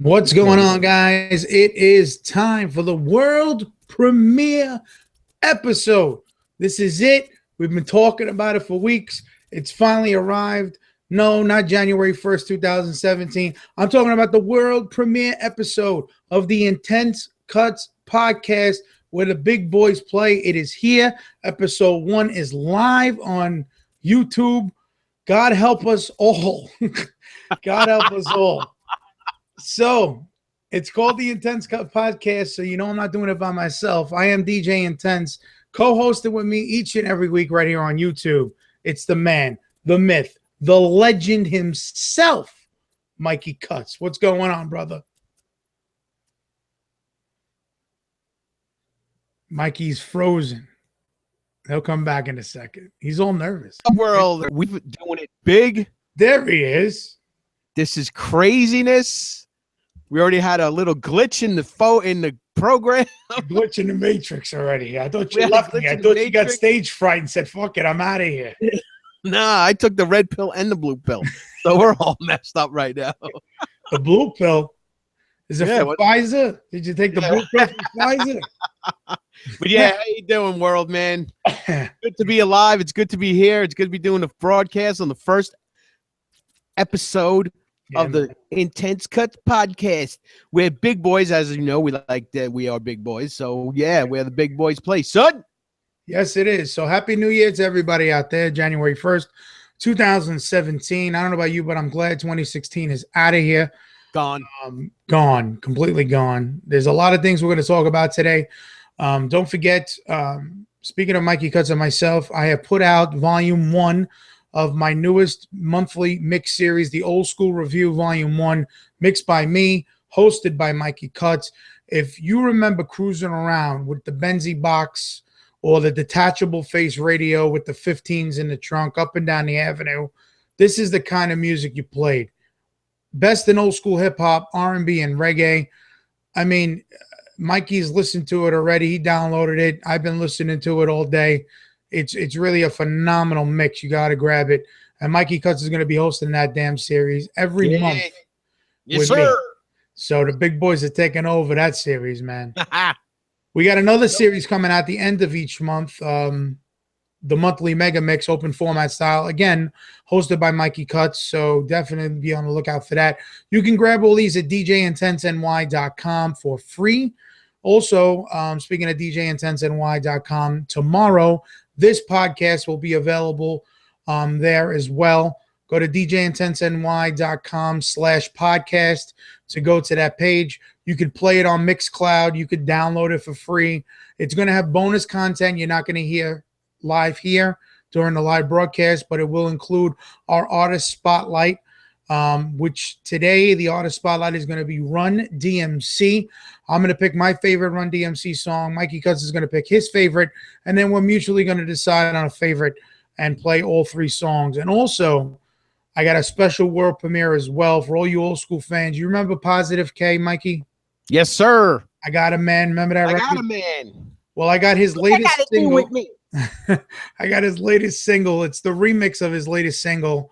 What's going on, guys? It is time for the world premiere episode. This is it. We've been talking about it for weeks. It's finally arrived. No, not January 1st, 2017. I'm talking about the world premiere episode of the Intense Kutz Podcast, where the big boys play. It is here. Episode 1 is live on YouTube. God help us all. God help us all. So it's called the Intense Kutz Podcast. So you know I'm not doing it by myself. I am DJ Intense, co-hosted with me each and every week right here on YouTube. It's the man, the myth, the legend himself, Mikey Kutz. What's going on, brother? Mikey's frozen. He'll come back in a second. He's all nervous. World, we've been doing it big. There he is. This is craziness. We already had a little glitch in the program. Glitch in the Matrix already. I thought you left me. I thought you got stage fright and said, fuck it, I'm out of here. Nah, I took the red pill and the blue pill. So we're all messed up right now. The blue pill? Is it for Pfizer? Did you take the blue pill for Pfizer? But yeah, how you doing, world, man? Good to be alive. It's good to be here. It's good to be doing the broadcast on the first episode of the Intense Kutz Podcast. We're big boys, as you know. We like that. We are big boys. So yeah, we're the big boys play, son. Yes, it is. So happy New Year to everybody out there. January 1st, 2017. I don't know about you, but I'm glad 2016 is out of here. Gone. Gone. Completely gone. There's a lot of things we're going to talk about today. Don't forget, speaking of Mikey Kutz and myself, I have put out volume 1 of my newest monthly mix series, the Old School Review Volume 1, mixed by me, hosted by Mikey Kutz. If you remember cruising around with the Benzie box or the detachable face radio with the 15s in the trunk up and down the avenue, this is the kind of music you played. Best in old school hip-hop, R&B, and reggae. I mean, Mikey's listened to it already. He downloaded it. I've been listening to it all day. It's really a phenomenal mix. You got to grab it. And Mikey Kutz is going to be hosting that damn series every month. Yes, sir. Me. So the big boys are taking over that series, man. We got another series coming out the end of each month. The monthly mega mix, open format style. Again, hosted by Mikey Kutz. So definitely be on the lookout for that. You can grab all these at djintenseny.com for free. Also, speaking of djintenseny.com, tomorrow, this podcast will be available there as well. Go to djintenseny.com/podcast to go to that page. You could play it on Mixcloud. You could download it for free. It's going to have bonus content you're not going to hear live here during the live broadcast, but it will include our artist spotlight, which today the artist spotlight is going to be Run DMC. I'm going to pick my favorite Run DMC song. Mikey Kutz is going to pick his favorite, and then we're mutually going to decide on a favorite and play all 3 songs. And also, I got a special world premiere as well for all you old school fans. You remember Positive K, Mikey? Yes, sir. I got a man. Remember that record? I got a man. Well, I got his latest single. With me? I got his latest single. It's the remix of his latest single,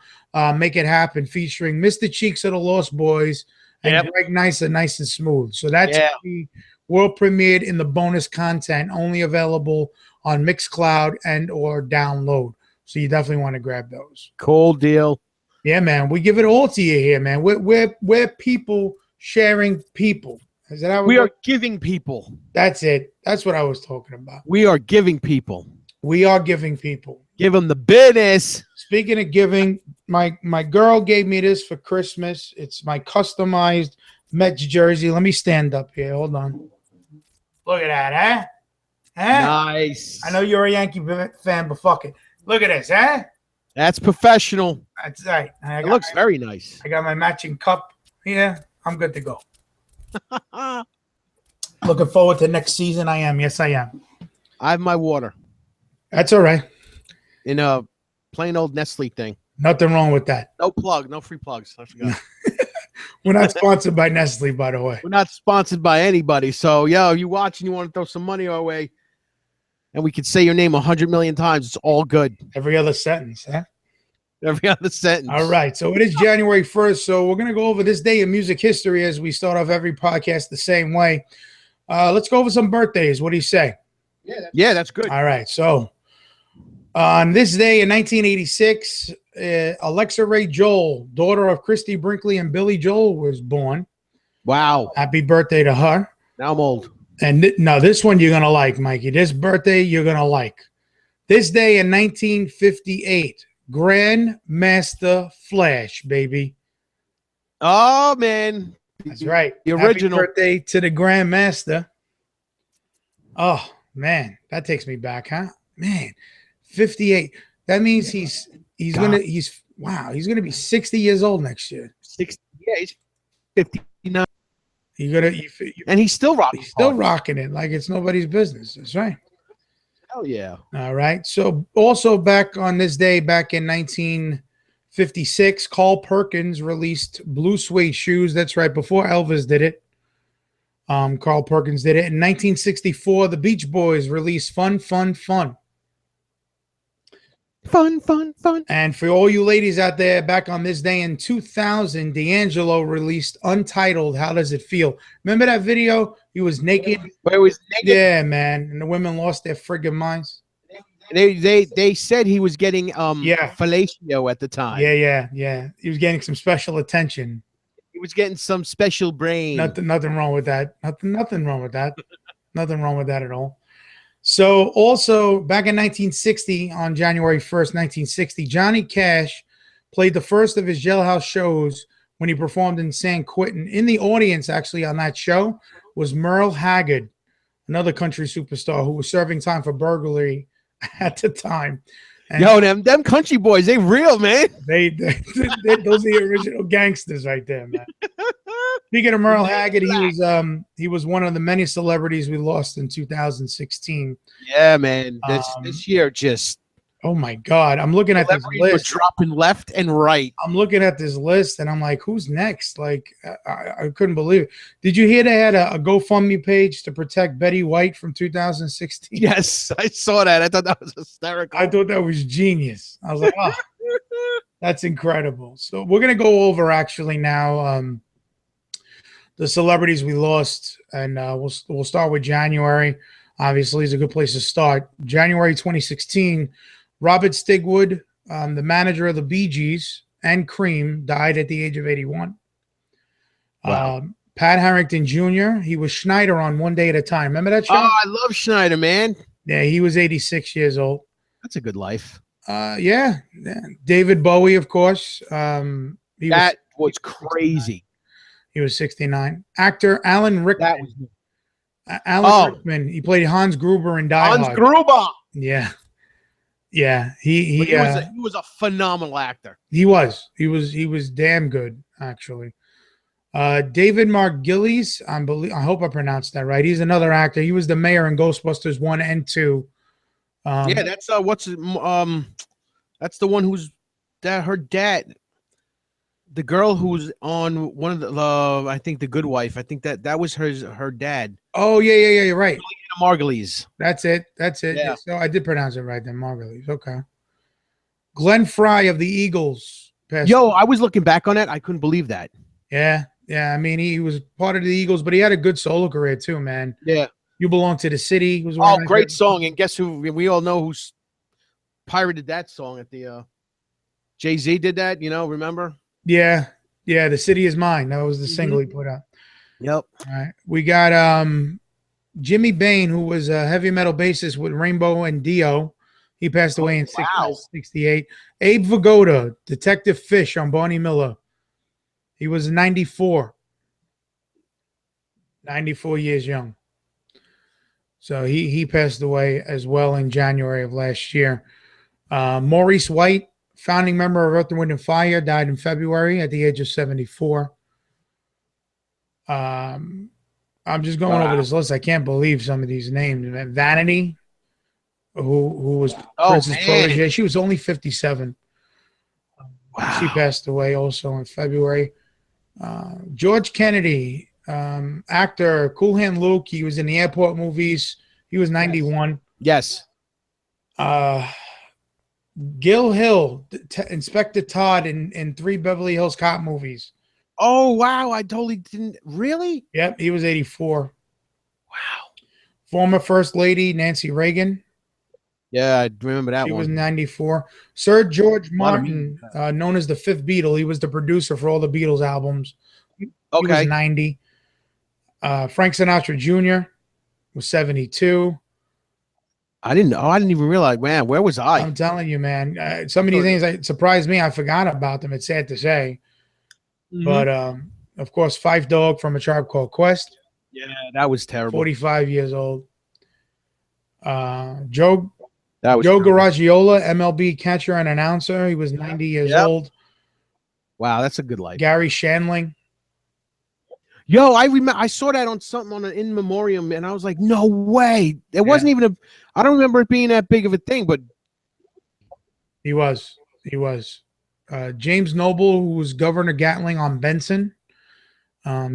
Make It Happen, featuring Mr. Cheeks of the Lost Boys and Greg Nice and Nice and Smooth. So that's world premiered in the bonus content, only available on Mixcloud and or download. So you definitely want to grab those. Cool deal. Yeah, man. We give it all to you here, man. We're people sharing people. Is that how we are giving people? That's it. That's what I was talking about. We are giving people. We are giving people. Give them the business. Speaking of giving, my girl gave me this for Christmas. It's my customized Mets jersey. Let me stand up here. Hold on. Look at that, huh? Nice. I know you're a Yankee fan, but fuck it. Look at this, huh? That's professional. That's right. It looks very nice. I got my matching cup here. I'm good to go. Looking forward to next season. I am. Yes, I am. I have my water. That's all right. In a plain old Nestle thing. Nothing wrong with that. No plug. No free plugs. I forgot. We're not sponsored by Nestle, by the way. We're not sponsored by anybody. So, yo, you watch and you want to throw some money our way, and we could say your name 100 million times. It's all good. Every other sentence, huh? every other sentence. All right. So it is January 1st. So we're going to go over this day in music history as we start off every podcast the same way. Let's go over some birthdays. What do you say? Yeah, that's good. All right. So on this day in 1986, Alexa Ray Joel, daughter of Christy Brinkley and Billy Joel, was born. Wow. Happy birthday to her. Now I'm old. And now this one you're going to like, Mikey. This birthday you're going to like. This day in 1958, Grandmaster Flash, baby. Oh, man. That's right. The original. Happy birthday to the Grandmaster. Oh, man. That takes me back, huh? Man, 58. That means he's gonna be 60 years old next year. 60. Yeah, he's 59. And he's still rocking. He's still rocking it like it's nobody's business. That's right. Hell yeah. All right. So also back on this day, back in 1956, Carl Perkins released Blue Suede Shoes. That's right. Before Elvis did it. Carl Perkins did it. In 1964, the Beach Boys released Fun, Fun, Fun. Fun, fun, fun. And for all you ladies out there, back on this day in 2000, D'Angelo released Untitled, How Does It Feel? Remember that video? He was naked. Where he was naked? Yeah, man. And the women lost their friggin' minds. They said he was getting fellatio at the time. Yeah. He was getting some special attention. He was getting some special brain. Nothing wrong with that. Nothing wrong with that. Nothing wrong with that at all. So also back in 1960, on January 1st, 1960, Johnny Cash played the first of his Jailhouse shows when he performed in San Quentin. In the audience, actually, on that show was Merle Haggard, another country superstar who was serving time for burglary at the time. And yo, them country boys, they real, man. Those are the original gangsters right there, man. Speaking of Merle Haggard, he was one of the many celebrities we lost in 2016. Yeah, man. This year just. Oh my God! I'm looking at this list. Dropping left and right. I'm looking at this list, and I'm like, "Who's next?" Like, I couldn't believe it. Did you hear they had a GoFundMe page to protect Betty White from 2016? Yes, I saw that. I thought that was hysterical. I thought that was genius. I was like, "Oh, that's incredible." So we're gonna go over actually now the celebrities we lost, and we'll start with January. Obviously, is a good place to start. January 2016. Robert Stigwood, the manager of the Bee Gees and Cream, died at the age of 81. Wow. Pat Harrington Jr., he was Schneider on One Day at a Time. Remember that show? Oh, I love Schneider, man. Yeah, he was 86 years old. That's a good life. Yeah. David Bowie, of course. That was crazy. He was 69. Actor Alan Rickman. Rickman. He played Hans Gruber in Die Hard. Hans Gruber. Yeah. Yeah, he was a phenomenal actor. He was damn good, actually. David Margulies, I hope I pronounced that right. He's another actor. He was the mayor in Ghostbusters 1 and 2. Yeah, that's that's the one who's her dad, the girl who's on one of the I think The Good Wife. I think that was her dad. Oh yeah, you're right. Margulies. That's it. Yeah. So I did pronounce it right then, Margulies. Okay. Glenn Fry of the Eagles. Yo, I was looking back on it. I couldn't believe that. Yeah. I mean, he was part of the Eagles, but he had a good solo career too, man. Yeah. You Belong to the City. Great song. And guess who? We all know who's pirated that song at the Jay-Z did that, remember? Yeah. The City Is Mine. That was the single he put out. Yep. All right. We got Jimmy Bain, who was a heavy metal bassist with Rainbow and Dio. He passed away in 68. Abe Vigoda, Detective Fish on Barney Miller. He was 94. 94 years young. So he passed away as well in January of last year. Maurice White, founding member of Earth, Wind & Fire, died in February at the age of 74. I'm just going over this list. I can't believe some of these names. Vanity, who was Prince's protege. She was only 57. Wow. She passed away also in February. George Kennedy, actor, Cool Hand Luke. He was in the airport movies. He was 91. Yes. Gil Hill, Inspector Todd in 3 Beverly Hills Cop movies. Oh, wow. I totally didn't. Really? Yep, he was 84. Wow. Former First Lady Nancy Reagan. Yeah, I remember that She one. was 94. Sir George Martin, known as the Fifth Beatle. He was the producer for all the Beatles albums. He was 90. Frank Sinatra Jr. was 72. I didn't even realize, man, where was I? I'm telling you, man. Some of these things that surprised me, I forgot about them. It's sad to say. But of course, Fife Dog from A Tribe Called Quest. Yeah, that was terrible. 45 years old. Joe terrible. Garagiola, MLB catcher and announcer. He was 90 years old. Wow, that's a good life. Gary Shandling. Yo, I remember I saw that on something on an in memoriam, and I was like, no way. It wasn't even I don't remember it being that big of a thing, but he was. James Noble, who was Governor Gatling on Benson.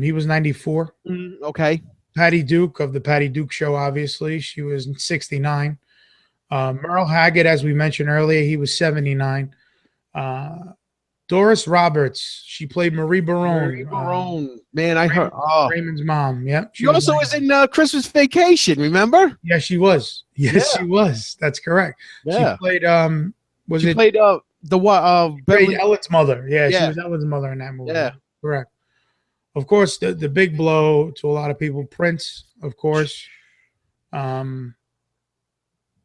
He was 94. Okay. Patty Duke of the Patty Duke Show, obviously. She was 69. Merle Haggard, as we mentioned earlier, he was 79. Doris Roberts, she played Marie Barone. Man, I heard. Raymond's mom. Yep. She also was in Christmas Vacation, remember? Yeah, she was. Yes, she was. That's correct. Yeah. She played, played Ellen's mother. Yeah, she was Ellen's mother in that movie. Yeah. Correct. Of course, the big blow to a lot of people, Prince, of course.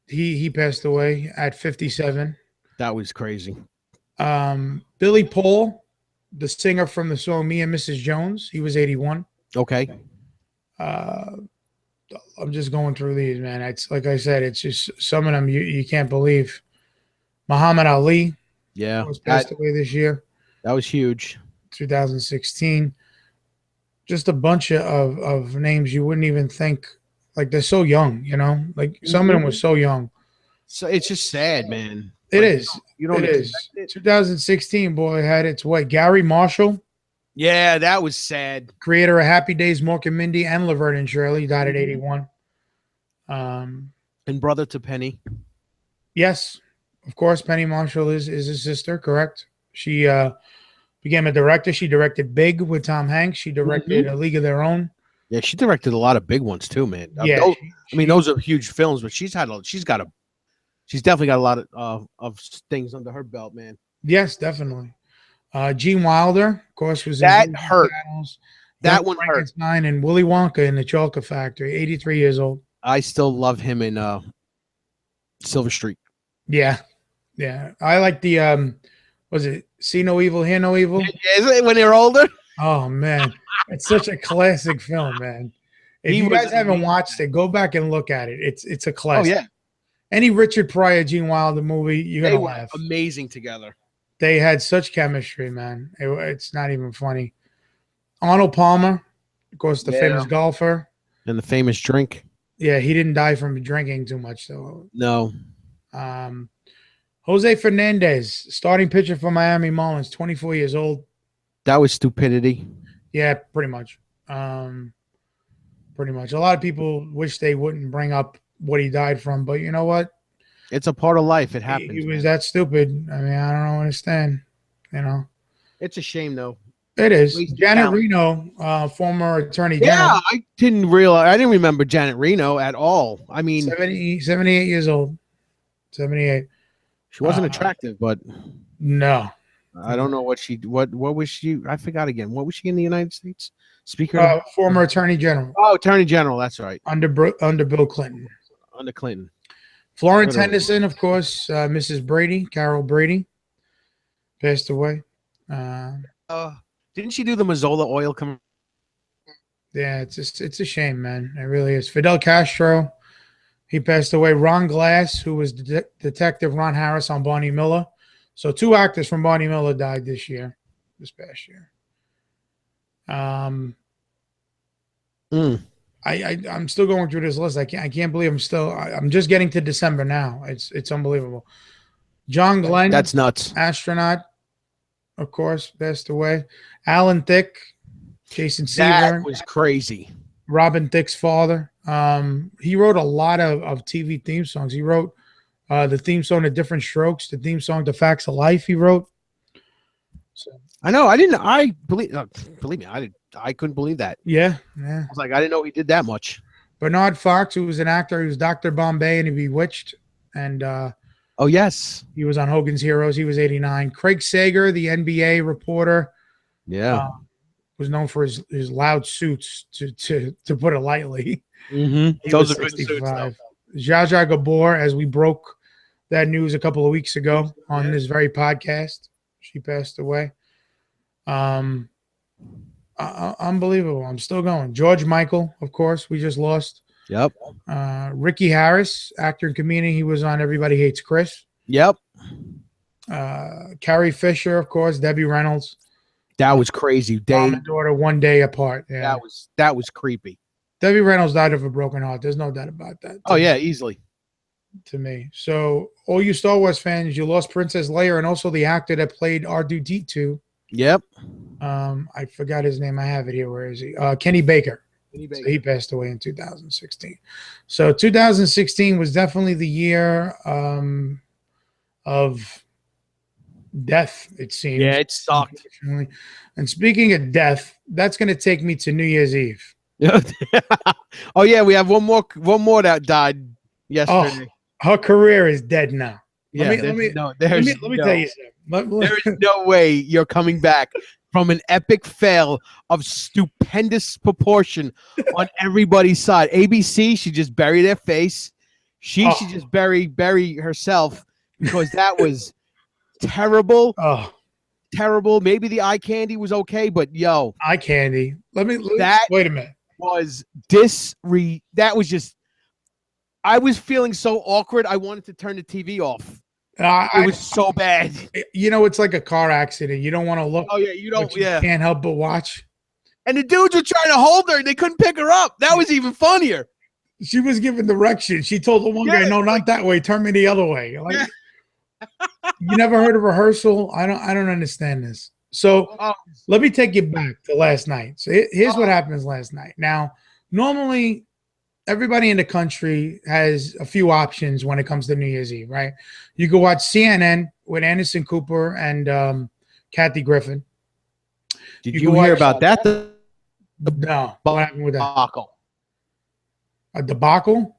He passed away at 57. That was crazy. Billy Paul, the singer from the song Me and Mrs. Jones, he was 81. Okay. I'm just going through these, man. It's like I said, it's just some of them you can't believe. Muhammad Ali, was passed away this year. That was huge. 2016. Just a bunch of names you wouldn't even think, like they're so young, like some of them were so young. So it's just sad, man. It is. You don't it is. 2016, boy, had its way. Gary Marshall. Yeah, that was sad. Creator of Happy Days, Mork and Mindy, and Laverne and Shirley, died at 81. And brother to Penny. Yes, of course. Penny Marshall is his sister, correct? She became a director. She directed Big with Tom Hanks. She directed A League of Their Own. Yeah, she directed a lot of big ones too, man. Yeah, those are huge films, but she's definitely got a lot of things under her belt, man. Yes, definitely. Gene Wilder, of course, was that hurt. Battles. That one hurt. And Willy Wonka in the Chocolate Factory, 83 years old. I still love him in Silver Streak. Yeah. I like the was it See No Evil, Hear No Evil? Is it when they're older? Oh man, it's such a classic film, man. If you guys haven't watched it, go back and look at it. It's a classic. Oh yeah. Any Richard Pryor, Gene Wilder movie, you're gonna laugh. Amazing together. They had such chemistry, man. It's not even funny. Arnold Palmer, of course, the famous golfer. And the famous drink. Yeah, he didn't die from drinking too much, though. No. Jose Fernandez, starting pitcher for Miami Marlins, 24 years old. That was stupidity. Yeah, pretty much. Pretty much. A lot of people wish they wouldn't bring up what he died from, but you know what? It's a part of life. It happens. He was that stupid. I mean, I don't understand. It's a shame, though. It is. Janet Reno, former attorney general. Yeah, I didn't remember Janet Reno at all. I mean, 78 years old. 78. She wasn't attractive, but no. I don't know what was she? I forgot again. What was she in the United States? Speaker, former attorney general. Oh, attorney general. That's right. Under Bill Clinton. Under Clinton. Florence Henderson, of course, Mrs. Brady, Carol Brady, passed away. Didn't she do the Mazola oil commercial? Yeah, it's a shame, man. It really is. Fidel Castro, he passed away. Ron Glass, who was Detective Ron Harris on Barney Miller. So 2 actors from Barney Miller died this past year. I'm still going through this list. I can't believe I'm just getting to December now. It's unbelievable. John Glenn, that's nuts. Astronaut, of course, passed away. Alan Thicke, Jason Seaver. That was crazy. Robin Thicke's father. He wrote a lot of TV theme songs. He wrote The theme song to Different Strokes, the theme song to Facts of Life he wrote. So I know. I believe me, I couldn't believe that. Yeah. I was like, I didn't know he did that much. Bernard Fox, who was an actor, he was Dr. Bombay and Bewitched. And oh, yes. He was on Hogan's Heroes. He was 89. Craig Sager, the NBA reporter. Yeah. Was known for his loud suits, to put it lightly. Mm-hmm. Those are good suits, though. Zsa Zsa Gabor, as we broke that news a couple of weeks ago on this very podcast. She passed away. Unbelievable. I'm still going. George Michael, of course, we just lost. Yep. Ricky Harris, actor and comedian. He was on Everybody Hates Chris. Yep. Carrie Fisher, of course. Debbie Reynolds. That was crazy. Mom and daughter 1 day apart. Yeah. That was creepy. Debbie Reynolds died of a broken heart. There's no doubt about that. Oh, yeah, easily. To me. So, all you Star Wars fans, you lost Princess Leia and also the actor that played R2-D2. Yep. I forgot his name. I have it here. Where is he? Kenny Baker. So he passed away in 2016. So 2016 was definitely the year of death, it seems. Yeah, it sucked. And speaking of death, that's going to take me to New Year's Eve. Oh yeah, we have one more that died yesterday. Her career is dead now. Yeah, let me tell you something. There is no way you're coming back from an epic fail of stupendous proportion on everybody's side. ABC should just bury their face. She should just bury herself, because that was terrible. Terrible. Maybe the eye candy was okay, but eye candy. Wait a minute. That was just, I was feeling so awkward. I wanted to turn the TV off. It was so bad. It's like a car accident. You don't want to look. Oh yeah, you don't. You can't help but watch. And the dudes were trying to hold her. They couldn't pick her up. That was even funnier. She was giving directions. She told the one guy, "No, not that way. Turn me the other way." Like, you never heard of rehearsal? I don't understand this. So let me take you back to last night. So here's what happens last night. Now, normally, everybody in the country has a few options when it comes to New Year's Eve, right? You can watch CNN with Anderson Cooper and Kathy Griffin. Did you hear about that? No. What happened with that? Debacle. A debacle?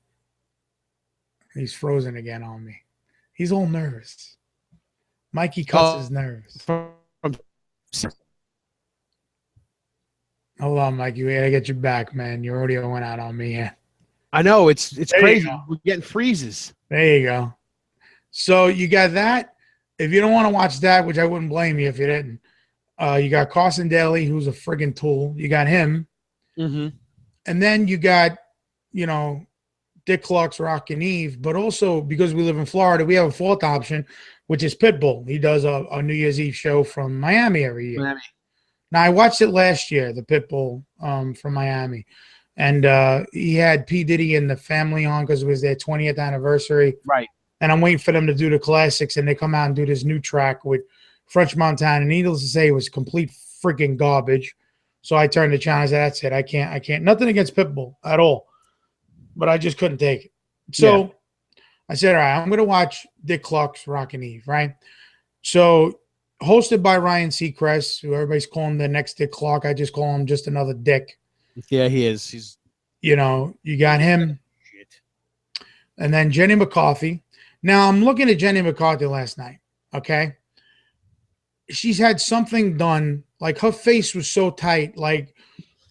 He's frozen again on me. He's all nervous. Mikey Kutz is nervous. Hold on, Mikey. We gotta get you back, man. Your audio went out on me. Yeah. I know, it's crazy. We're getting freezes. There you go. So you got that. If you don't want to watch that, which I wouldn't blame you if you didn't, you got Carson Daly, who's a friggin' tool. You got him. Mm-hmm. And then you got, Dick Clark's Rockin' Eve. But also, because we live in Florida, we have a fourth option, which is Pitbull. He does a New Year's Eve show from Miami every year. Now, I watched it last year, the Pitbull from Miami. And he had P. Diddy and the family on because it was their 20th anniversary. Right. And I'm waiting for them to do the classics, and they come out and do this new track with French Montana. Needless to say, it was complete freaking garbage. So I turned the channel and said, that's it. I can't. Nothing against Pitbull at all. But I just couldn't take it. So I said, all right, I'm going to watch Dick Clark's Rockin' Eve, right? So hosted by Ryan Seacrest, who everybody's calling the next Dick Clark. I just call him just another Dick. Yeah, he is. He's, you got him. And then Jenny McCarthy. Now, I'm looking at Jenny McCarthy last night, okay? She's had something done. Like, her face was so tight. Like,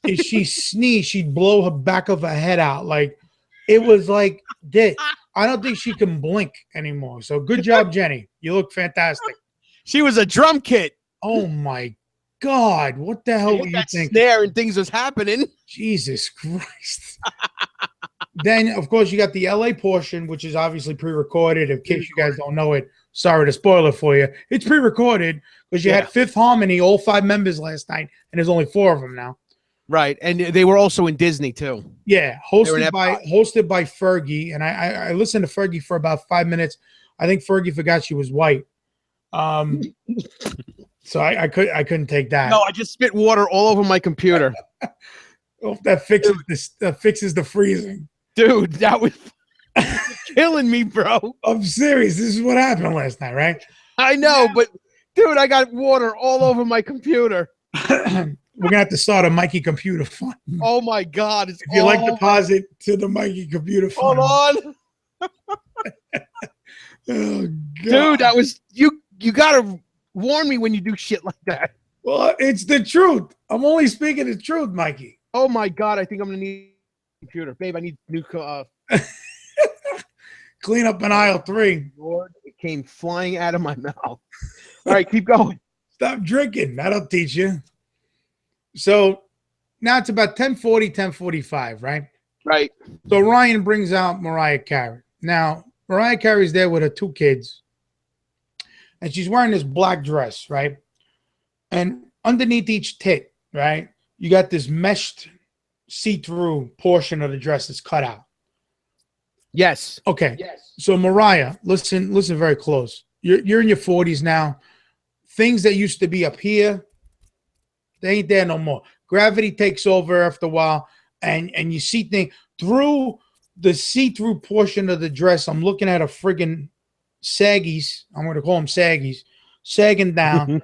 if she sneezed, she'd blow her back of her head out. Like, it was like this. I don't think she can blink anymore. So, good job, Jenny. You look fantastic. She was a drum kit. Oh, my God. What the hell were you thinking? Snare and things was happening. Jesus Christ. Then, of course, you got the LA portion, which is obviously pre-recorded. In case you guys don't know it, sorry to spoil it for you. It's pre-recorded because you had Fifth Harmony, all 5 members last night, and there's only 4 of them now. Right, and they were also in Disney too. Yeah, hosted by Fergie, and I listened to Fergie for about 5 minutes. I think Fergie forgot she was white. So I couldn't take that. No, I just spit water all over my computer. That fixes the freezing. Dude, that was killing me, bro. I'm serious. This is what happened last night, right? I know, but dude, I got water all over my computer. We're gonna have to start a Mikey Computer Fund. Oh my God! If you like deposit to the Mikey Computer Fund. Hold on. Oh, God. Dude, that was you. You gotta warn me when you do shit like that. Well, it's the truth. I'm only speaking the truth, Mikey. Oh my God! I think I'm gonna need a computer, babe. I need new. Clean up in aisle 3. Lord, it came flying out of my mouth. All right, keep going. Stop drinking. That'll teach you. So now it's about 10:40, 10:45, right? Right. So Ryan brings out Mariah Carey. Now, Mariah Carey's there with her 2 kids. And she's wearing this black dress, right? And underneath each tit, right, you got this meshed see-through portion of the dress that's cut out. Yes. Okay. Yes. So Mariah, listen very close. You're in your 40s now. Things that used to be up here, they ain't there no more. Gravity takes over after a while, and you see things through the see-through portion of the dress. I'm looking at a friggin' saggies. I'm going to call them saggies, sagging down.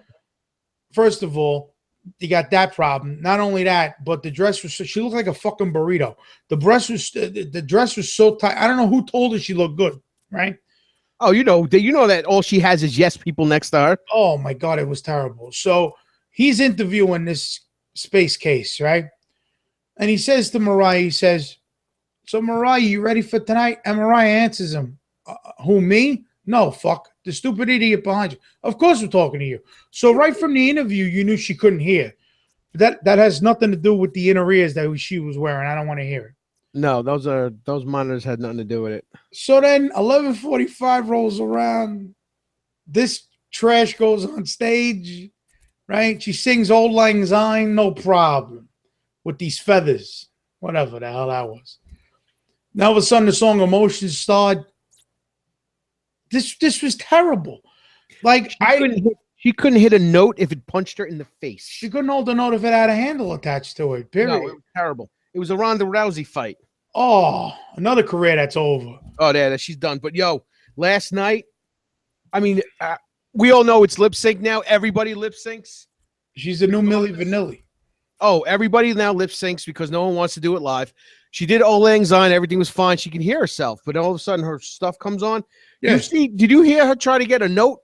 First of all, you got that problem. Not only that, but the dress was she looked like a fucking burrito. The dress was so tight. I don't know who told her she looked good, right? Oh, you know that all she has is yes people next to her. Oh my God, it was terrible. So he's interviewing this space case, right? And he says to Mariah, he says, "So Mariah, you ready for tonight?" And Mariah answers him, "Who, me? No, fuck. The stupid idiot behind you. Of course we're talking to you." So right from the interview, you knew she couldn't hear. That has nothing to do with the inner ears that she was wearing. I don't want to hear it. No, those monitors had nothing to do with it. So then 11:45 rolls around. This trash goes on stage, right? She sings Old Lang Syne, no problem, with these feathers, whatever the hell that was. Now all of a sudden the song Emotions started. This was terrible. Like she couldn't hit a note if it punched her in the face. She couldn't hold a note if it had a handle attached to it. Period. No, it was terrible. It was a Ronda Rousey fight. Oh, another career that's over. Oh, yeah, she's done. But yo, last night, I mean, we all know it's lip sync now. Everybody lip syncs. She's the new Milli Vanilli. Oh, everybody now lip syncs because no one wants to do it live. She did Old Lang Syne. Everything was fine. She can hear herself, but all of a sudden her stuff comes on. Yeah. Did you hear her try to get a note?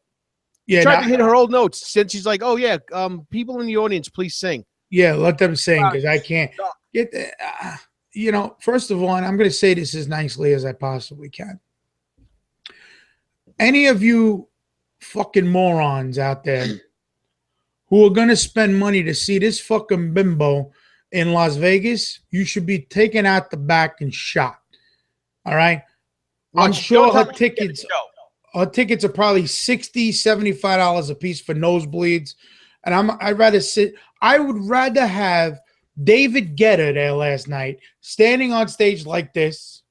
Yeah, tried to hit her old notes. Since she's like, "Oh yeah, people in the audience, please sing." Yeah, let them sing because I can't get the. First of all, and I'm going to say this as nicely as I possibly can. Any of you fucking morons out there who are going to spend money to see this fucking bimbo in Las Vegas, you should be taken out the back and shot. All right. I'm sure her tickets are probably $60, $75 a piece for nosebleeds. And I would rather have David Guetta there last night, standing on stage like this,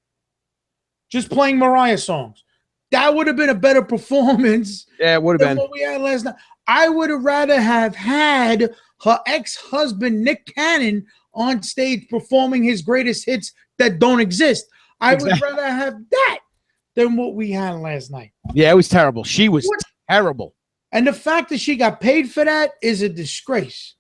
just playing Mariah songs. That would have been a better performance. Yeah, it would have been what we had last night. I would have rather have had her ex-husband Nick Cannon on stage performing his greatest hits that don't exist. I would rather have that than what we had last night. Yeah, it was terrible. She was terrible. And the fact that she got paid for that is a disgrace.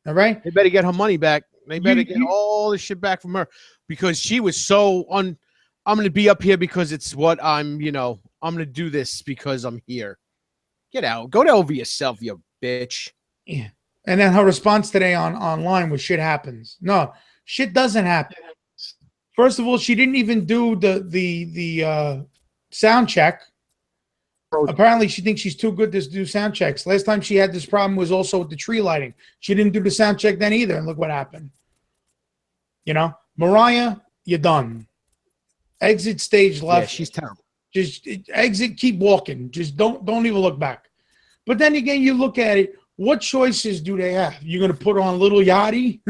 All right? They better get her money back. They better get all the shit back from her because she was so I'm going to be up here because it's what I'm going to do this because I'm here. Get out. Go over yourself, you bitch. Yeah. And then her response today online was shit happens. No, shit doesn't happen. First of all, she didn't even do the sound check. Apparently, she thinks she's too good to do sound checks. Last time she had this problem was also with the tree lighting. She didn't do the sound check then either, and look what happened. Mariah, you're done. Exit stage left. Yeah, she's terrible. Just exit, keep walking. Just don't even look back. But then again, you look at it. What choices do they have? You're going to put on Little Yachty?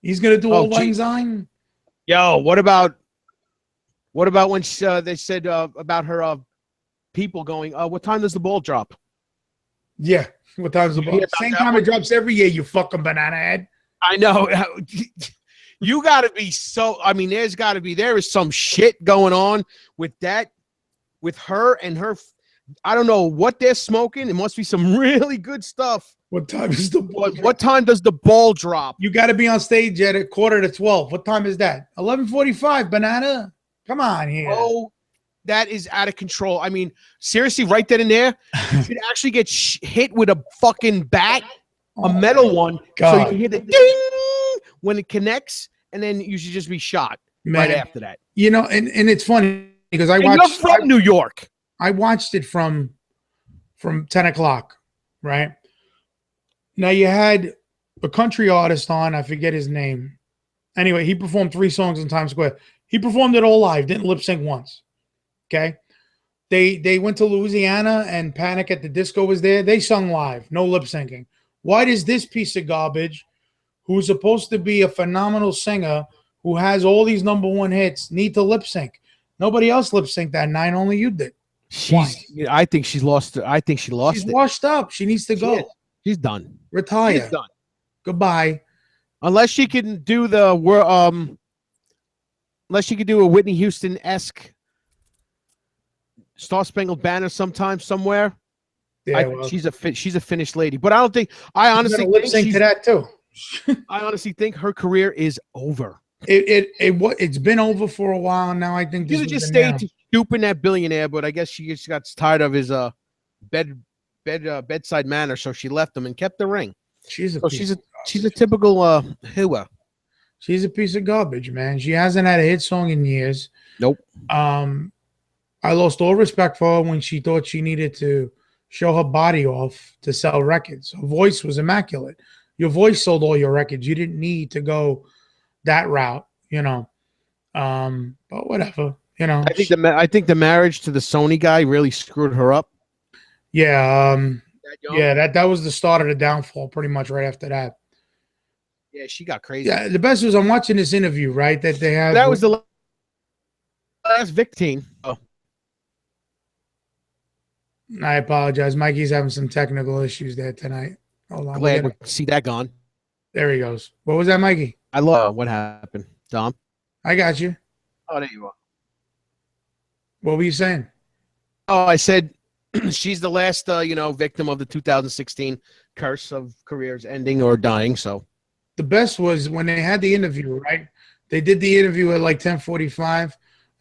He's going to do Old Lang Syne? Yo, what about when they said about her people going, what time does the ball drop? Yeah, what time does the ball? Same time it drops every year, you fucking banana head. I know. You got to be so. I mean, there is some shit going on with her and her. I don't know what they're smoking. It must be some really good stuff. What time is the ball drop? What time does the ball drop? You got to be on stage at 11:45. What time is that? 11:45, banana. Come on here. Oh, that is out of control. I mean, seriously, right then and there, you should actually get hit with a fucking bat, a metal one, God. so you can hear the ding when it connects, and then you should just be shot right after that. You know, and it's funny because you're from New York. I watched it from 10 o'clock, right? Now you had a country artist on, I forget his name. Anyway, he performed 3 songs in Times Square. He performed it all live, didn't lip sync once. Okay. They went to Louisiana and Panic at the Disco was there. They sung live, no lip syncing. Why does this piece of garbage, who's supposed to be a phenomenal singer, who has all these #1 hits, need to lip sync? Nobody else lip synced that night, only you did. I think she's lost. I think she lost. She's washed up. She needs to go. She's done. Retire. She's done. Goodbye. Unless she can do unless she could do a Whitney Houston-esque Star Spangled Banner sometime somewhere. Yeah, she's a finished lady. But I honestly lip sync to that too. I honestly think her career is over. It's been over for a while now. I think she could just stayed stooping that billionaire, but I guess she just got tired of his bedside manner, so she left him and kept the ring. She's a typical hooah. She's a piece of garbage, man. She hasn't had a hit song in years. Nope. I lost all respect for her when she thought she needed to show her body off to sell records. Her voice was immaculate. Your voice sold all your records. You didn't need to go that route, you know. But whatever, you know. I think the marriage to the Sony guy really screwed her up. Yeah. That was the start of the downfall, pretty much right after that. Yeah, she got crazy. Yeah, the best was I'm watching this interview, right? That they have. That was the last victim. Oh. I apologize. Mikey's having some technical issues there tonight. Hold on. Glad to see that gone. There he goes. What was that, Mikey? I love what happened, Dom. I got you. Oh, there you are. What were you saying? Oh, I said she's the last, victim of the 2016 curse of careers ending or dying. So the best was when they had the interview, right? They did the interview at like 10:45,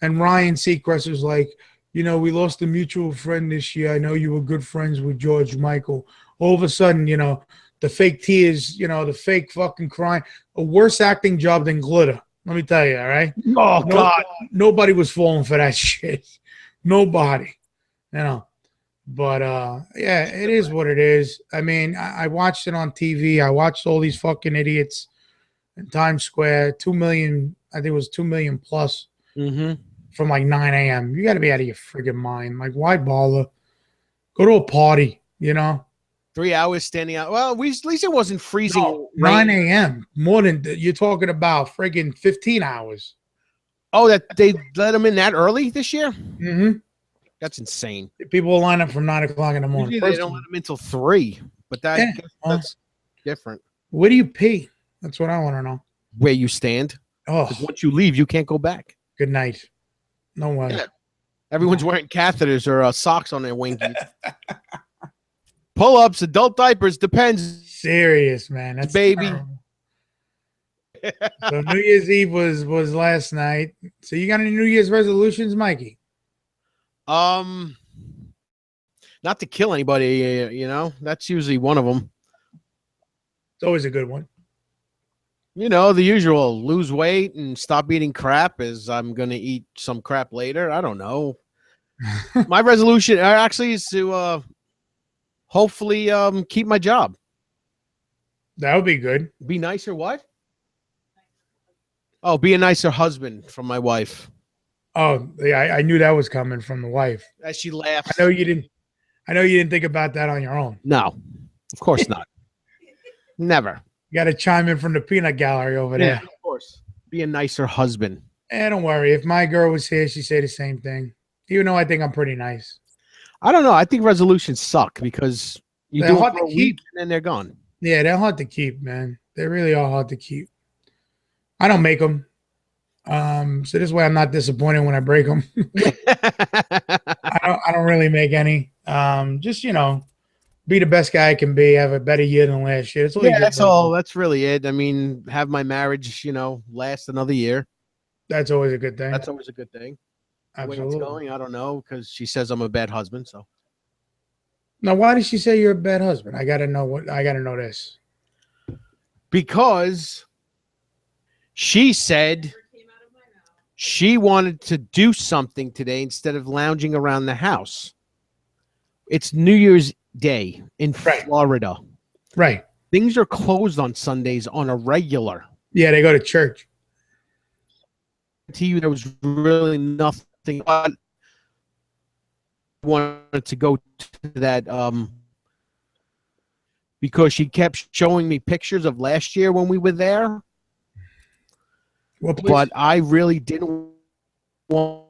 and Ryan Seacrest was like, we lost a mutual friend this year. I know you were good friends with George Michael. All of a sudden, the fake tears, the fake fucking crying, a worse acting job than Glitter. Let me tell you, all right? Oh, God. Nobody was falling for that shit. Nobody, But, yeah, it is what it is. I mean, I watched it on TV. I watched all these fucking idiots in Times Square. 2 million, I think it was 2 million plus from like 9 a.m. You got to be out of your friggin' mind. Like, why bother? Go to a party, 3 hours standing out. Well, at least it wasn't freezing. No, 9 a.m. More than you're talking about friggin' 15 hours. Oh, that they let them in that early this year? Mm-hmm. That's insane. People will line up from 9 o'clock in the morning. Usually they don't let them until 3, but that's different. Where do you pee? That's what I want to know. Where you stand. Oh, once you leave, you can't go back. Good night. No way. Yeah. Everyone's wearing catheters or socks on their winkies. Pull-ups, adult diapers, depends. Serious, man. That's baby. So New Year's Eve was last night. So you got any New Year's resolutions, Mikey? Not to kill anybody, That's usually one of them. It's always a good one. The usual, lose weight and stop eating crap as I'm going to eat some crap later. I don't know. My resolution actually is to hopefully keep my job. That would be good. Be nicer what? Oh, be a nicer husband from my wife. Oh, yeah, I knew that was coming from the wife. As she laughs. I know you didn't think about that on your own. No, of course not. Never. You got to chime in from the peanut gallery over there. Yeah, of course. Be a nicer husband. Don't worry. If my girl was here, she'd say the same thing. Even though I think I'm pretty nice. I don't know. I think resolutions suck because you do it for a week and then they're gone. Yeah, they're hard to keep, man. They really are hard to keep. I don't make them. So this way I'm not disappointed when I break them. I don't really make any. Just be the best guy I can be. Have a better year than last year. It's all That's all. That's really it. I mean, have my marriage, last another year. That's always a good thing. That's always a good thing. Absolutely. The way it's going, I don't know, because she says I'm a bad husband. So now, why did she say you're a bad husband? I gotta know this. Because she said she wanted to do something today instead of lounging around the house. It's New Year's Day in Florida. Right. Things are closed on Sundays on a regular. Yeah, they go to church. To you, there was really nothing. I wanted to go to that because she kept showing me pictures of last year when we were there. But I really didn't want.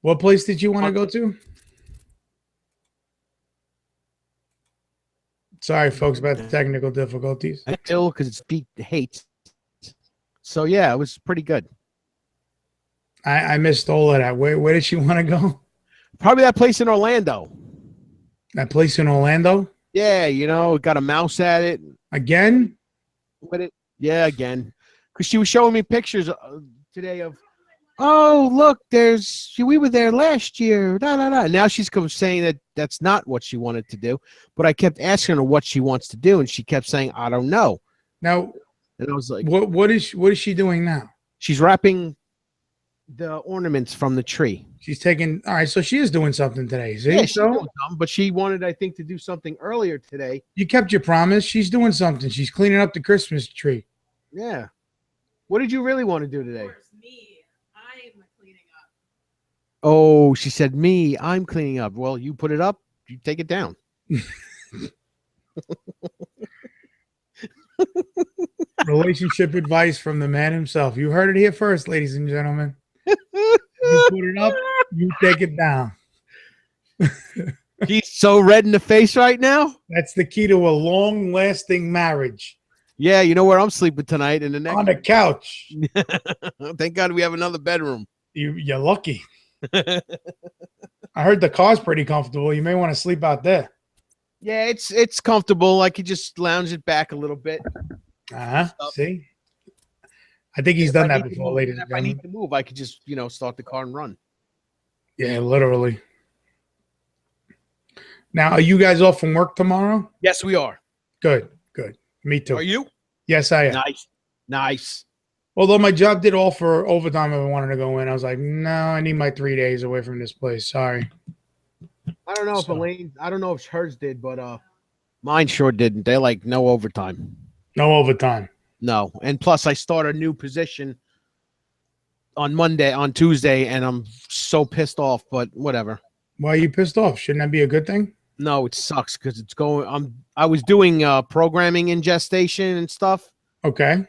What place did you want to go to? Sorry, folks, about the technical difficulties. Still, because it's Pete hates. So yeah, it was pretty good. I missed all of that. Where did she want to go? Probably that place in Orlando. That place in Orlando? Yeah, got a mouse at it. Again? Yeah, again. Because she was showing me pictures today of, oh, look, we were there last year. Now she's saying that that's not what she wanted to do. But I kept asking her what she wants to do, and she kept saying, I don't know. Now, and I was like, what is she doing now? She's wrapping the ornaments from the tree. She's taking, all right, so she is doing something today. See? Yeah, she's doing something, but she wanted, I think, to do something earlier today. You kept your promise. She's doing something. She's cleaning up the Christmas tree. Yeah. What did you really want to do today? Me. I'm cleaning up. Oh, she said, me. I'm cleaning up. Well, you put it up. You take it down. Relationship advice from the man himself. You heard it here first, ladies and gentlemen. You put it up, you take it down. He's so red in the face right now. That's the key to a long-lasting marriage. Yeah, you know where I'm sleeping tonight? In the next on the couch. Thank God we have another bedroom. You're lucky. I heard the car's pretty comfortable. You may want to sleep out there. Yeah, it's comfortable. I could just lounge it back a little bit. See? I think he's done that before, ladies and gentlemen. If I need to move, I could just, start the car and run. Yeah, literally. Now, are you guys off from work tomorrow? Yes, we are. Good. Me too. Are you? Yes, I am. Nice. Although my job did offer overtime if I wanted to go in. I was like, no, I need my 3 days away from this place. Sorry. I don't know if Elaine, I don't know if hers did, but mine sure didn't. They're like, no overtime. No overtime. No. And plus I start a new position on Tuesday, and I'm so pissed off, but whatever. Why are you pissed off? Shouldn't that be a good thing? No, it sucks because it's going. I was doing programming in gestation and stuff. Okay.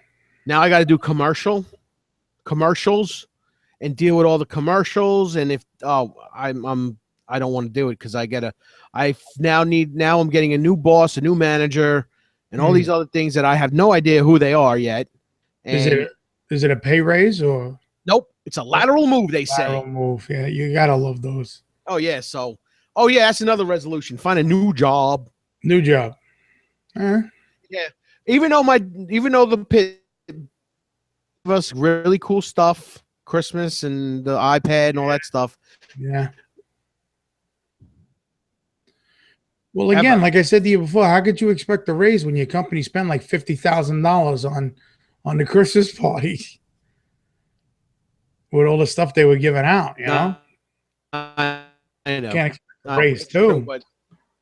Now I got to do commercials, and deal with all the commercials. And if I don't want to do it because now I'm getting a new boss, a new manager, and all these other things that I have no idea who they are yet. And is it a pay raise or? Nope, it's a lateral move. They say lateral move. Yeah, you gotta love those. Oh yeah, that's another resolution. Find a new job. New job. Yeah. Even though the pit give us really cool stuff, Christmas and the iPad and all that stuff. Yeah. Well, again, like I said to you before, how could you expect a raise when your company spent like $50,000 on the Christmas party with all the stuff they were giving out? You know. I know. Can't expect a raise too. But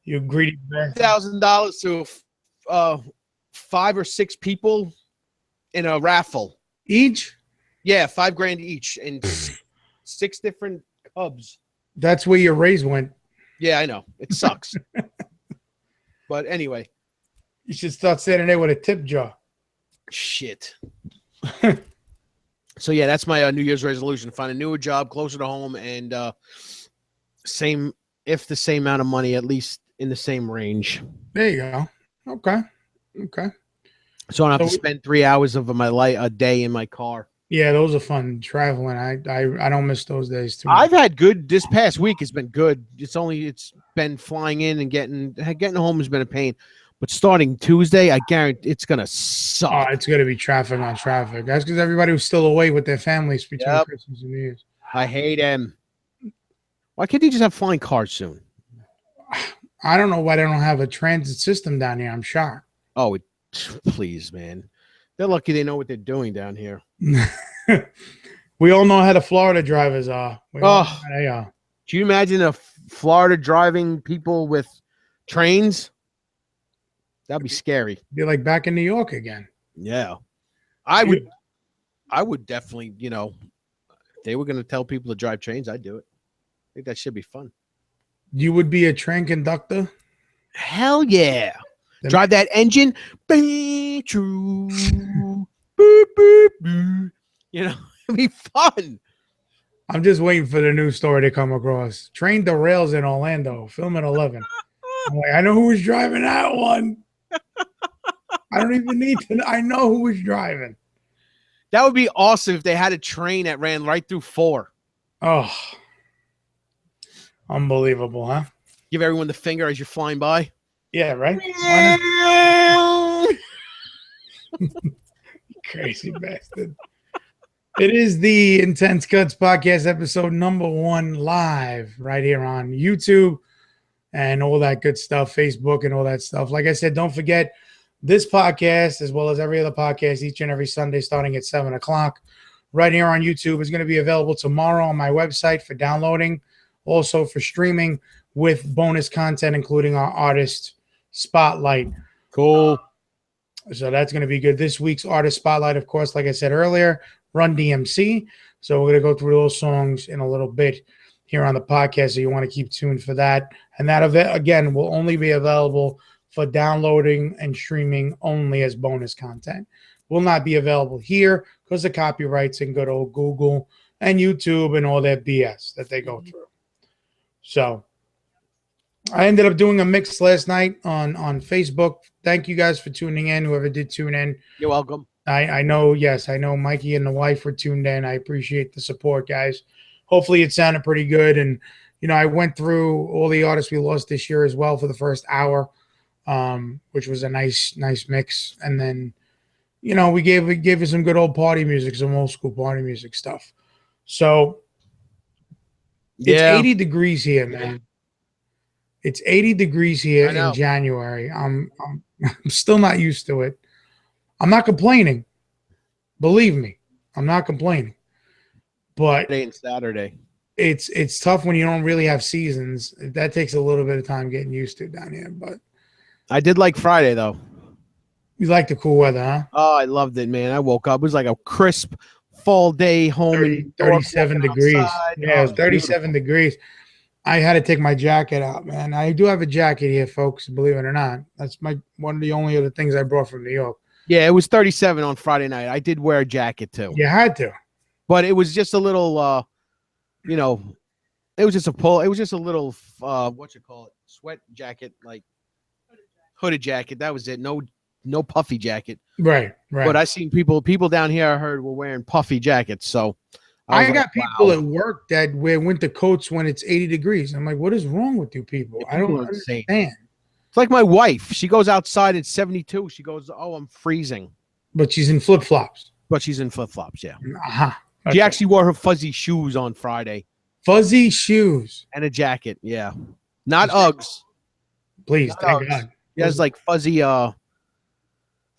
you greedy bastard. $1,000 to 5 or 6 people in a raffle Each? Yeah, $5,000 each, and 6 different Cubs. That's where your raise went. Yeah, I know. It sucks. But anyway. You should start standing there with a tip jar. Shit. So yeah, that's my New Year's resolution: find a newer job closer to home, and the same amount of money, at least in the same range. There you go. Okay. So I don't have to spend 3 hours of my a day in my car. Yeah, those are fun traveling. I don't miss those days too much. I've had good. This past week has been good. It's been flying in and getting home has been a pain. But starting Tuesday, I guarantee it's gonna suck. Oh, it's gonna be traffic on traffic. That's because everybody was still away with their families between Christmas and New Year's. I hate them. Why can't they just have flying cars soon? I don't know why they don't have a transit system down here. I'm shocked. Oh, please, man. They're lucky they know what they're doing down here. We all know how the Florida drivers are. We all know how they are. Do you imagine a Florida driving people with trains? That'd be scary. Be like back in New York again. Yeah. I would definitely, if they were going to tell people to drive trains, I'd do it. I think that should be fun. You would be a train conductor? Hell yeah. Drive that engine. Be true. Boop, boop, boop. It'd be fun. I'm just waiting for the news story to come across. Train derails in Orlando. Film at 11. I'm like, I know who was driving that one. I don't even need to. I know who was driving. That would be awesome if they had a train that ran right through 4. Oh, unbelievable, huh? Give everyone the finger as you're flying by. Yeah, right? Crazy bastard. It is the Intense Kutz Podcast, episode number 1, live right here on YouTube and all that good stuff, Facebook and all that stuff. Like I said, don't forget this podcast, as well as every other podcast, each and every Sunday starting at 7 o'clock right here on YouTube, is going to be available tomorrow on my website for downloading, also for streaming with bonus content, including our artist spotlight. Cool. So that's going to be good. This week's artist spotlight, of course, like I said earlier, Run DMC. So we're going to go through those songs in a little bit here on the podcast. So you want to keep tuned for that. And that event, again, will only be available for downloading and streaming only as bonus content. Will not be available here because of copyrights and good old Google and YouTube and all that BS that they go through. So I ended up doing a mix last night on Facebook. Thank you guys for tuning in, whoever did tune in. You're welcome. I know Mikey and the wife were tuned in. I appreciate the support, guys. Hopefully it sounded pretty good. And, I went through all the artists we lost this year as well for the first hour, which was a nice mix. And then, we gave you some good old party music, some old school party music stuff. So it's 80 degrees here, man. It's 80 degrees here in January. I'm still not used to it. I'm not complaining. Believe me, I'm not complaining. But Friday and Saturday. It's tough when you don't really have seasons. That takes a little bit of time getting used to down here. But I did like Friday though. You like the cool weather, huh? Oh, I loved it, man. I woke up. It was like a crisp fall day home. 37 degrees. Outside. Yeah, it was 37 degrees. I had to take my jacket out, man. I do have a jacket here, folks, believe it or not. That's one of the only other things I brought from New York. Yeah, it was 37 on Friday night. I did wear a jacket too. You had to. But it was just a little it was just a pull. It was just a little sweat jacket, like hooded jacket. That was it. No puffy jacket. Right. But I seen people down here I heard were wearing puffy jackets. So I got people at work that wear winter coats when it's 80 degrees. I'm like, what is wrong with you people? I don't understand. It's like my wife. She goes outside at 72. She goes, "Oh, I'm freezing." But she's in flip-flops. Yeah. Uh-huh. Okay. She actually wore her fuzzy shoes on Friday. Fuzzy shoes. And a jacket, yeah. Not Uggs. Please, thank God. He has like fuzzy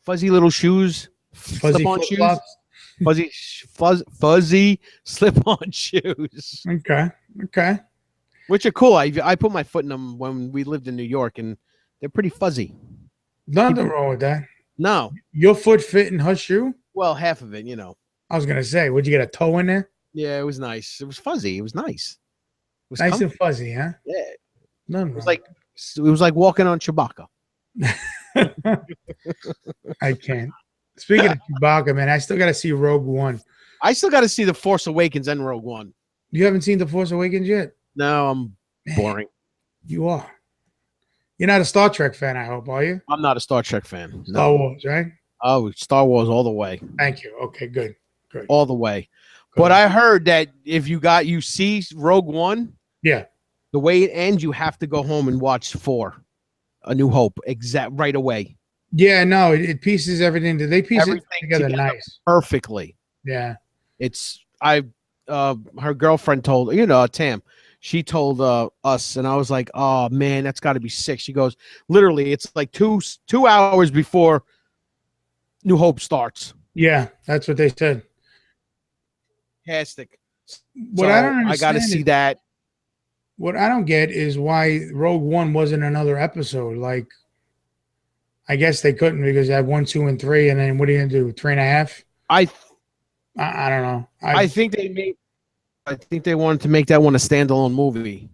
little shoes. Fuzzy flip-flops. Fuzzy slip-on shoes. Okay. Which are cool. I put my foot in them when we lived in New York, and they're pretty fuzzy. Nothing wrong with that. No. Your foot fit in her shoe? Well, half of it, I was going to say, would you get a toe in there? Yeah, it was nice. It was fuzzy. It was nice. It was nice comfy. and fuzzy, huh? Yeah. Nothing wrong. It was like walking on Chewbacca. I can't. Speaking of Chewbacca, man, I still got to see Rogue One. I still got to see The Force Awakens and Rogue One. You haven't seen The Force Awakens yet? No, I'm boring. You are. You're not a Star Trek fan, I hope, are you? I'm not a Star Trek fan. No. Star Wars, right? Oh, Star Wars all the way. Thank you. Okay, good. All the way. Good. But I heard that if you see Rogue One, yeah, the way it ends, you have to go home and watch 4, A New Hope, right away. Yeah, no, it pieces everything. They piece Everything it together nice. Perfectly. Yeah. Her girlfriend told, Tam, she told us, and I was like, oh man, that's got to be sick. She goes, literally, it's like 2 hours before New Hope starts. Yeah, that's what they said. Fantastic. What I don't understand, I got to see that. What I don't get is why Rogue One wasn't another episode. Like, I guess they couldn't because they had 1, 2, and 3, and then what are you gonna do? 3.5? I don't know. I think they wanted to make that one a standalone movie.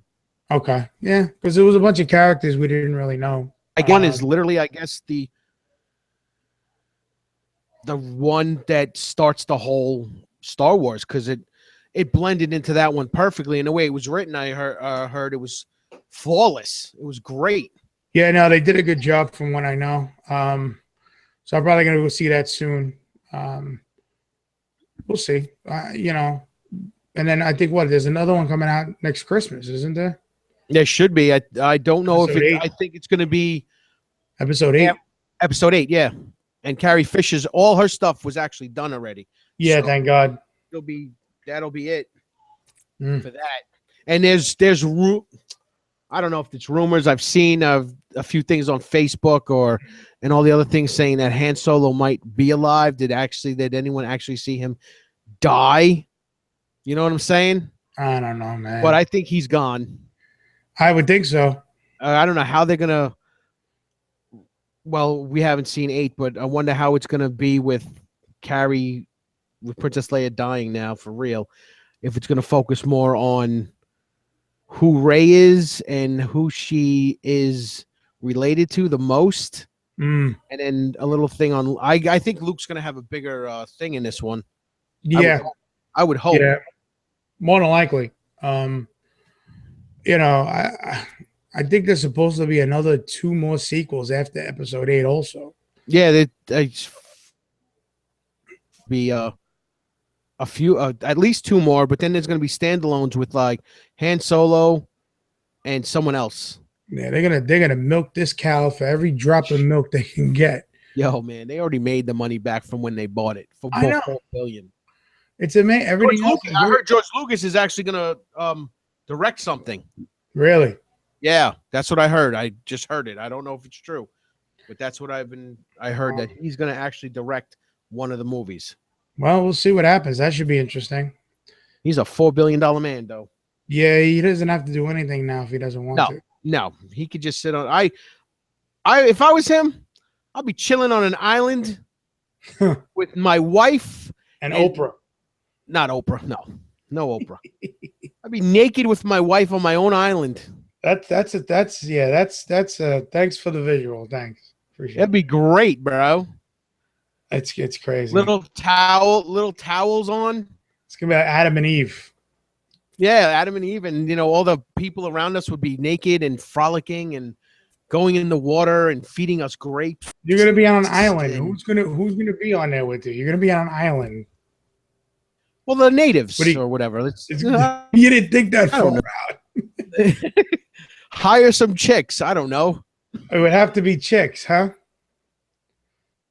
Okay, yeah, because there was a bunch of characters we didn't really know. One is literally, I guess, the one that starts the whole Star Wars, because it blended into that one perfectly. And the way it was written, I heard it was flawless. It was great. Yeah, no, they did a good job from what I know. So I'm probably gonna go see that soon. We'll see. And then I think there's another one coming out next Christmas, isn't there? There should be. I don't know Episode 8. I think it's going to be episode 8. Yeah, episode 8, yeah. And Carrie Fisher's, all her stuff was actually done already. Yeah, so thank God. That'll be it for that. And there's I don't know if it's rumors. I've seen a few things on Facebook and all the other things saying that Han Solo might be alive. Did anyone actually see him die? You know what I'm saying? I don't know, man. But I think he's gone. I would think so. I don't know how they're gonna. Well, we haven't seen 8, but I wonder how it's gonna be with Carrie, with Princess Leia dying now for real. If it's gonna focus more on who Rey is and who she is related to the most, and then a little thing on. I think Luke's gonna have a bigger thing in this one. Yeah, I would hope. Yeah, more than likely. I think there's supposed to be another 2 more sequels after episode 8 also. Yeah, they be a few, at least 2 more, but then there's going to be standalones with like Han Solo and someone else. Yeah, they're gonna milk this cow for every drop of milk they can get. Yo, man, they already made the money back from when they bought it for $4 billion. It's amazing. Everything else. I heard George Lucas is actually going to direct something. Really? Yeah, that's what I heard. I just heard it. I don't know if it's true, but that's what I heard, that he's going to actually direct one of the movies. Well, we'll see what happens. That should be interesting. He's a $4 billion man, though. Yeah, he doesn't have to do anything now if he doesn't want to. No, he could just sit on. If I was him, I'd be chilling on an island with my wife and Oprah. Not Oprah. No Oprah. I'd be naked with my wife on my own island. That's thanks for the visual. Thanks. Appreciate That'd be great, bro. It's crazy. Little towels on. It's gonna be like Adam and Eve. Yeah, Adam and Eve, and all the people around us would be naked and frolicking and going in the water and feeding us grapes. You're gonna be on an island. Who's gonna be on there with you? You're gonna be on an island. Well, the natives or whatever. You didn't think that far out. Hire some chicks. I don't know. It would have to be chicks, huh?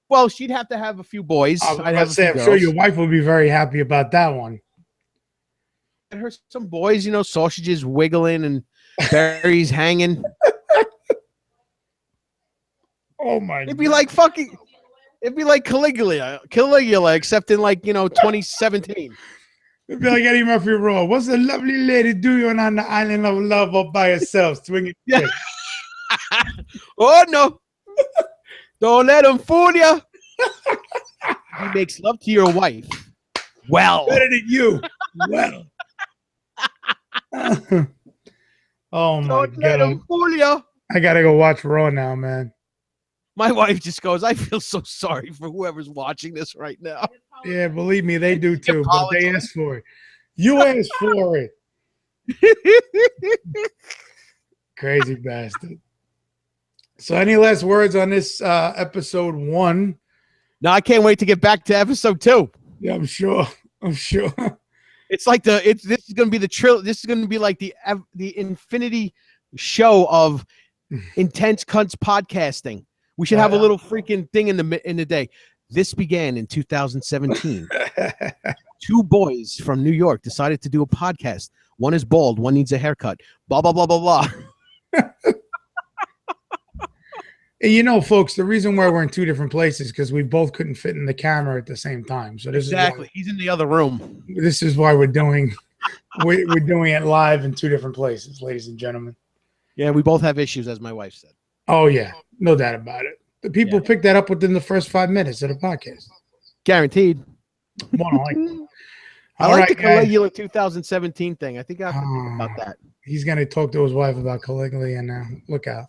Well, she'd have to have a few boys. I'm sure your wife would be very happy about that one. Get her some boys, sausages wiggling and berries hanging. Oh my! It'd be like fucking. It'd be like Caligula, except in 2017. It'd be like Eddie Murphy Raw. What's a lovely lady doing on the island of love all by herself, swinging? Yeah. Oh no! Don't let him fool you. He makes love to your wife. Well, better than you. Well. Oh my God! Let him fool you. I gotta go watch Raw now, man. My wife just goes, I feel so sorry for whoever's watching this right now. Yeah, believe me, they do too. But they asked for it. You asked for it. Crazy bastard. So any last words on this episode 1 No, I can't wait to get back to episode 2. Yeah, I'm sure. It's like this is going to be this is going to be like the infinity show of Intense Kutz podcasting. We should have a little freaking thing in the day. This began in 2017. 2 boys from New York decided to do a podcast. One is bald, one needs a haircut. Blah blah blah blah blah. And you know, folks, the reason why we're in 2 different places because we both couldn't fit in the camera at the same time. So this exactly. is why, he's in the other room. This is why we're doing it live in 2 different places, ladies and gentlemen. Yeah, we both have issues, as my wife said. Oh yeah, no doubt about it. The people picked that up within the first 5 minutes of the podcast. Guaranteed. More than likely. I like the Caligula 2017 thing. I think I have to think about that. He's gonna talk to his wife about Caligula, and look out.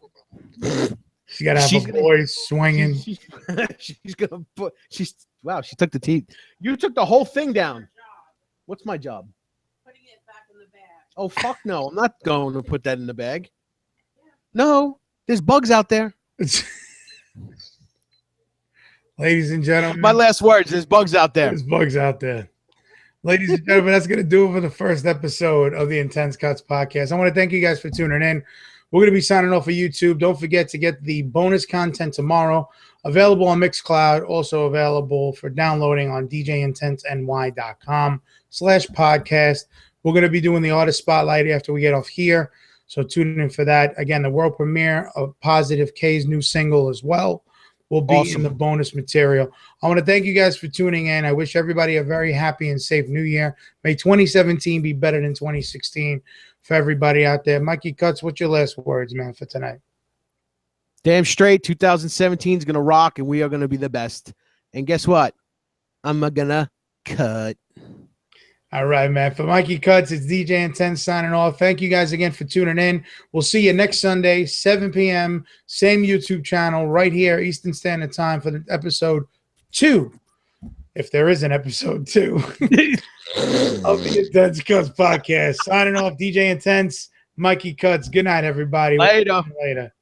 She's got to have a voice swinging. She's gonna put. Wow. She took the teeth. You took the whole thing down. What's my job? Putting it back in the bag. Oh fuck no! I'm not going to put that in the bag. No, there's bugs out there. Ladies and gentlemen, my last words. There's bugs out there. There's bugs out there. Ladies and gentlemen, that's gonna do it for the first episode of the Intense Kutz Podcast. I want to thank you guys for tuning in. We're going to be signing off of YouTube. Don't forget to get the bonus content tomorrow. Available on Mixcloud. Also available for downloading on djintenseny.com/podcast. We're going to be doing the artist spotlight after we get off here. So tune in for that. Again, the world premiere of Positive K's new single as well will be in the bonus material. I want to thank you guys for tuning in. I wish everybody a very happy and safe new year. May 2017 be better than 2016. For everybody out there. Mikey Kutz, what's your last words, man, for tonight? Damn straight, 2017 is going to rock, and we are going to be the best. And guess what? I'm going to cut. All right, man. For Mikey Kutz, it's DJ Intense signing off. Thank you guys again for tuning in. We'll see you next Sunday, 7 p.m., same YouTube channel, right here, Eastern Standard Time for the episode 2. If there is an episode 2 of the Intense Kutz Podcast. Signing off, DJ Intense, Mikey Kutz. Good night, everybody. Later. Later.